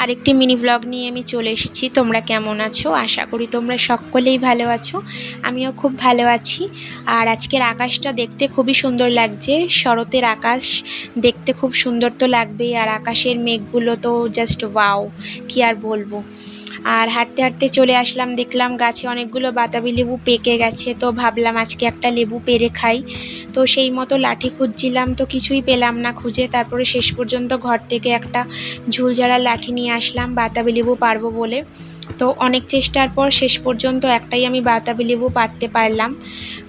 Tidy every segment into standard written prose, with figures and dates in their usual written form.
আরেকটি mini blog নিয়ে আমি চলে এসেছি। তোমরা কেমন আছো? আশা করি তোমরা সকলেই ভালো আছো। আমিও খুব ভালো আছি। আর আজকের আকাশটা দেখতে খুবই সুন্দর লাগছে। শরতের আকাশ দেখতে খুব সুন্দর তো লাগবেই, আর আকাশের মেঘগুলো তো জাস্ট ওয়াও, কি আর বলবো। আর হাঁটতে হাঁটতে চলে আসলাম, দেখলাম গাছে অনেকগুলো বাতাবি লেবু পেকে গেছে, তো ভাবলাম আজকে একটা লেবু পেড়ে খাই। তো সেই মতো লাঠি খুঁজছিলাম, তো কিছুই পেলাম না খুঁজে। তারপরে শেষ পর্যন্ত ঘর থেকে একটা ঝুলঝাড়া লাঠি নিয়ে আসলাম বাতাবি লেবু পারবো বলে। তো অনেক চেষ্টার পর শেষ পর্যন্ত একটাই আমি বাতাবি লেবু পারতে পারলাম।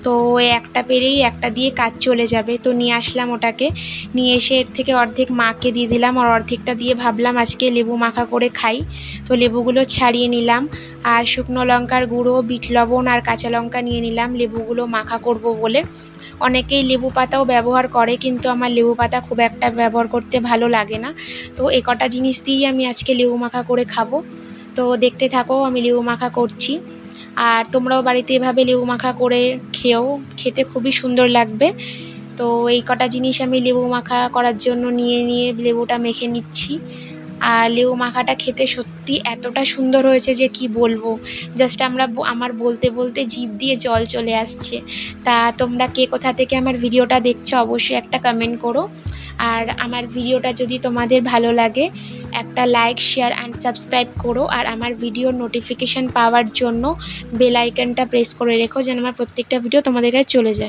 তো ওই একটা পেরেই একটা দিয়ে কাজ চলে যাবে, তো নিয়ে আসলাম ওটাকে। নিয়ে এসে এর থেকে অর্ধেক মাকে দিয়ে দিলাম, আর অর্ধেকটা দিয়ে ভাবলাম আজকে লেবু মাখা করে খাই। তো লেবুগুলো ছাড়িয়ে নিলাম, আর শুকনো লঙ্কার গুঁড়ো, বিট লবণ আর কাঁচা লঙ্কা নিয়ে নিলাম লেবুগুলো মাখা করব বলে। অনেকেই লেবু পাতাও ব্যবহার করে, কিন্তু আমার লেবু পাতা খুব একটা ব্যবহার করতে ভালো লাগে না। তো এ কটা জিনিস দিয়েই আমি আজকে লেবু মাখা করে খাবো। তো দেখতে থাকো আমি লেবু মাখা করছি। আর তোমরাও বাড়িতে এভাবে লেবু মাখা করে খেও, খেতে খুবই সুন্দর লাগবে। তো এই কটা জিনিস আমি লেবু মাখা করার জন্য নিয়ে লেবুটা মেখে নিচ্ছি। আর লেবু মাখাটা খেতে সত্যি এতটা সুন্দর হয়েছে যে কি বলবো। জাস্ট আমার বলতে বলতে জিভ দিয়ে জল চলে আসছে। তা তোমরা কে কোথা থেকে আমার ভিডিওটা দেখছো অবশ্যই একটা কমেন্ট করো। আর আমার ভিডিওটা যদি তোমাদের ভালো লাগে একটা লাইক, শেয়ার অ্যান্ড সাবস্ক্রাইব করো। আর আমার ভিডিওর নোটিফিকেশান পাওয়ার জন্য বেল আইকনটা প্রেস করে রেখো, যেন আমার প্রত্যেকটা ভিডিও তোমাদের কাছে চলে যায়।